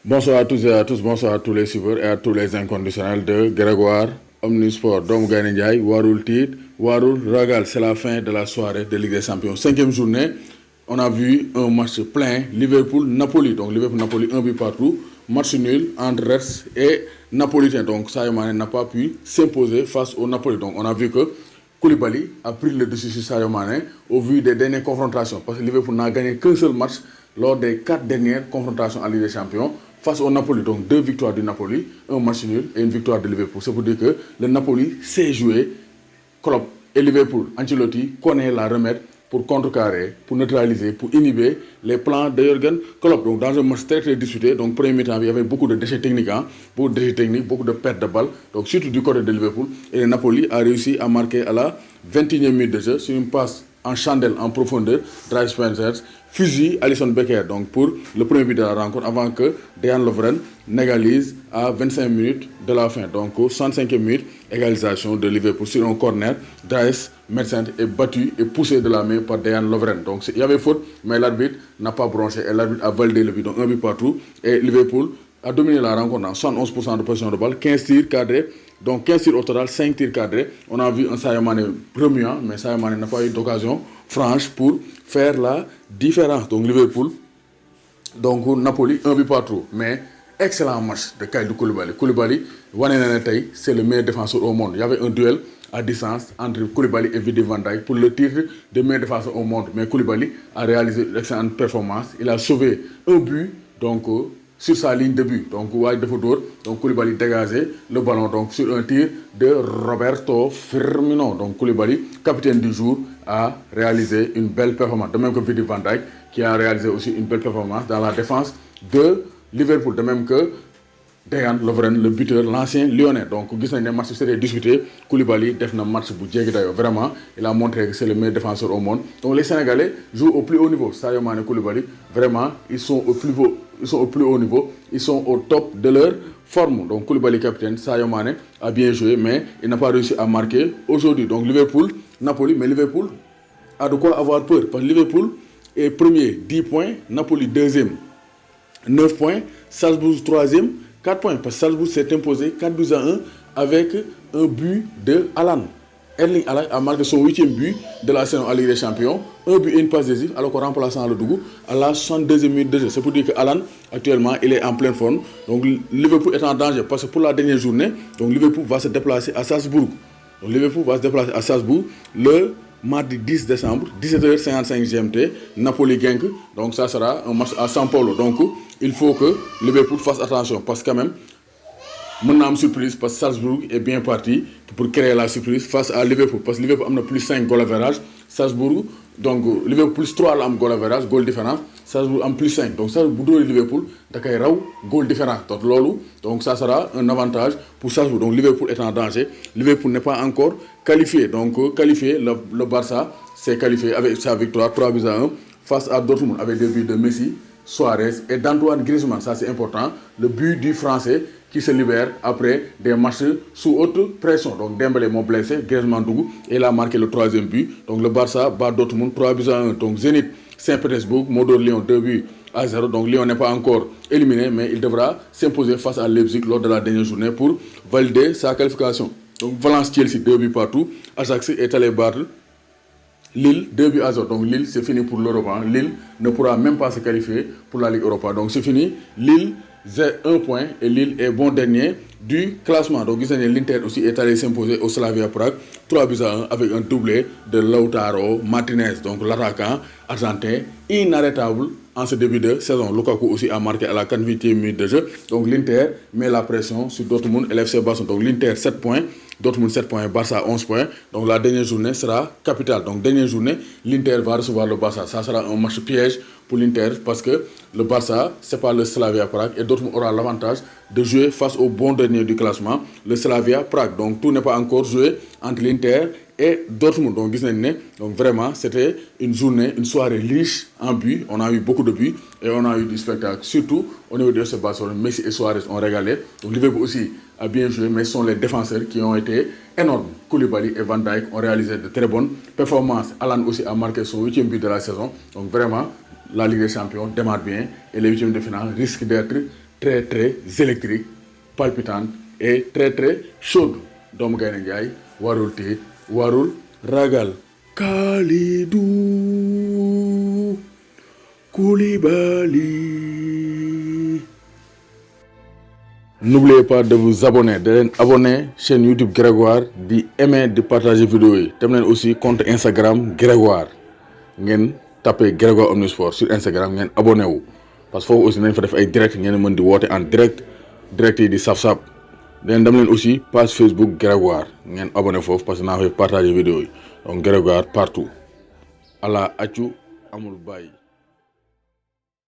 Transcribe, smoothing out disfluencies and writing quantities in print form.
Bonsoir à tous et à tous, bonsoir à tous les suiveurs et à tous les inconditionnels de Grégoire Omnisport. Dom Ganendjaï, Warul Tit, Warul Ragal. C'est la fin de la soirée de Ligue des Champions. Cinquième journée, on a vu un match plein. Liverpool-Napoli. Donc Liverpool-Napoli, un but partout. Match nul entre Reds et Napolitain. Donc Sadio Mané n'a pas pu s'imposer face au Napoli. Donc on a vu que Koulibaly a pris le dessus sur Sadio Mané au vu des dernières confrontations. Parce que Liverpool n'a gagné qu'un seul match lors des 4 dernières confrontations en Ligue des Champions face au Napoli. Donc 2 victoires du Napoli, un match nul et une victoire de Liverpool. C'est pour dire que le Napoli sait jouer. Klopp et Liverpool, Ancelotti connaît la remède pour contrecarrer, pour neutraliser, pour inhiber les plans de Jürgen Klopp. Donc dans un match très disputé, donc premier mi-temps, il y avait beaucoup de déchets techniques, beaucoup de pertes de balles, donc surtout du côté de Liverpool. Et le Napoli a réussi à marquer à la 21e minute de jeu sur une passe en chandelle, en profondeur, Dries Spencer, fusille Alisson Becker donc pour le premier but de la rencontre avant que Dejan Lovren n'égalise à 25 minutes de la fin. Donc au 65e minute, égalisation de Liverpool sur un corner. Dries Merchant est battu et poussé de la main par Dejan Lovren. Donc il y avait faute, mais l'arbitre n'a pas bronché et l'arbitre a validé le but. Donc un but partout et Liverpool a dominé la rencontre en 71% de possession de balle, 15 tirs cadrés. Donc 15 tirs au total, 5 tirs cadrés. On a vu un Sadio Mané remuant, mais Sadio Mané n'a pas eu d'occasion franche pour faire la différence. Donc Liverpool, donc Napoli, un but partout. Mais excellent match de Kalidou Koulibaly. Koulibaly, c'est le meilleur défenseur au monde. Il y avait un duel à distance entre Koulibaly et Vidi Van Dijk pour le titre de meilleur défenseur au monde. Mais Koulibaly a réalisé une excellente performance. Il a sauvé un but, donc sur sa ligne de but. Donc, Koulibaly dégageait le ballon donc, sur un tir de Roberto Firmino. Donc, Koulibaly, capitaine du jour, a réalisé une belle performance. De même que Vidi Van Dijk, qui a réalisé aussi une belle performance dans la défense de Liverpool. De même que Dejan Lovren, le buteur, l'ancien lyonnais. Donc, le match s'était disputé. Koulibaly a fait un match pour vraiment. Il a montré que c'est le meilleur défenseur au monde. Donc, les Sénégalais jouent au plus haut niveau. Sadio Mané et Koulibaly, vraiment, ils sont au plus haut niveau. Ils sont au top de leur forme. Donc, Koulibaly capitaine, Sadio Mané a bien joué, mais il n'a pas réussi à marquer aujourd'hui. Donc, Liverpool, Napoli, mais Liverpool a de quoi avoir peur. Parce que Liverpool est premier, 10 points. Napoli, deuxième, 9 points. Salzbourg, troisième, 4 points. Parce que Salzbourg s'est imposé 4 buts à 1 avec un but de Haaland. Erling Haaland a marqué son 8e but de la saison en Ligue des Champions. Un but et une passe décisive, alors qu'en remplaçant le Dougou à la 62e minute de jeu. C'est pour dire que Haaland, actuellement, il est en pleine forme. Donc Liverpool est en danger parce que pour la dernière journée, donc Liverpool va se déplacer à Salzbourg. Donc Liverpool va se déplacer à Salzbourg le mardi 10 décembre, 17h55 GMT, Napoli-Genk. Donc ça sera un match à São Paulo. Donc il faut que Liverpool fasse attention parce que quand même, mon surprise parce que Salzbourg est bien parti pour créer la surprise face à Liverpool. Parce que Liverpool a plus 5 goals average. Salzbourg, donc Liverpool plus 3 a goal average, goal différence. Salzbourg a plus 5. Donc Salzbourg et Liverpool, il goal différence. Donc ça sera un avantage pour Salzbourg. Donc Liverpool est en danger. Liverpool n'est pas encore qualifié. Donc qualifié, le Barça s'est qualifié avec sa victoire 3 buts à 1 face à Dortmund avec des buts de Messi, Suarez et d'Antoine Griezmann. Ça c'est important. Le but du Français qui se libère après des matchs sous haute pression. Donc Dembélé m'a blessé, Griezmann Dougou, et il a marqué le 3e but. Donc le Barça bat Dortmund 3 buts à 1. Donc Zenit Saint-Pétersbourg, Modo Lyon 2 buts à 0. Donc Lyon n'est pas encore éliminé, mais il devra s'imposer face à Leipzig lors de la dernière journée pour valider sa qualification. Donc Valence-Chelsea 2 buts partout. Ajax est allé battre Lille 2 buts à 0. Donc Lille c'est fini pour l'Europe. Lille ne pourra même pas se qualifier pour la Ligue Europa. Donc c'est fini. Lille j'ai 1 point et Lille est bon dernier du classement. Donc l'Inter aussi est allé s'imposer au Slavia Prague 3 buts à 1 avec un doublé de Lautaro Martinez. Donc l'attaquant argentin inarrêtable en ce début de saison. Lukaku aussi a marqué à la 48e minute de jeu. Donc l'Inter met la pression sur Dortmund et l'FC Barcelone. Donc l'Inter 7 points, Dortmund 7 points, Barça 11 points. Donc la dernière journée sera capitale. Donc dernière journée, l'Inter va recevoir le Barça. Ça sera un match piège pour l'Inter parce que le Barça, c'est pas le Slavia Prague et Dortmund aura l'avantage de jouer face au bon dernier du classement, le Slavia Prague. Donc tout n'est pas encore joué entre l'Inter et Dortmund. Donc vraiment, c'était une journée, une soirée riche en buts. On a eu beaucoup de buts et on a eu du spectacle. Surtout au niveau de ce Barcelone, Messi et Suarez ont régalé. Donc Liverpool aussi a bien joué, mais ce sont les défenseurs qui ont été énormes. Koulibaly et Van Dijk ont réalisé de très bonnes performances. Alan aussi a marqué son 8e but de la saison. Donc vraiment, la Ligue des Champions démarre bien et les 8e de finale risquent d'être très très électrique, palpitante et très très chaude. Doomu Gaynde Njaay warul tiit warul ragal. Kalidou Koulibaly. N'oubliez pas de vous abonner, de abonner chaîne YouTube Grégoire, d'aimer, de partager vidéo yi. Dem leen aussi compte Instagram Grégoire. Ngeen tapez Grégoire Omnisport sur Instagram ngeen abonné wu. Parce que foofu aussi nañ fa def ay direct ngeen mën di woote en direct yi di saf-saf. Dem leen aussi page Facebook Grégoire ngeen abonné foofu parce que naa fay partager vidéo yi. Donc Grégoire partout. Allah accu amul bàyyi.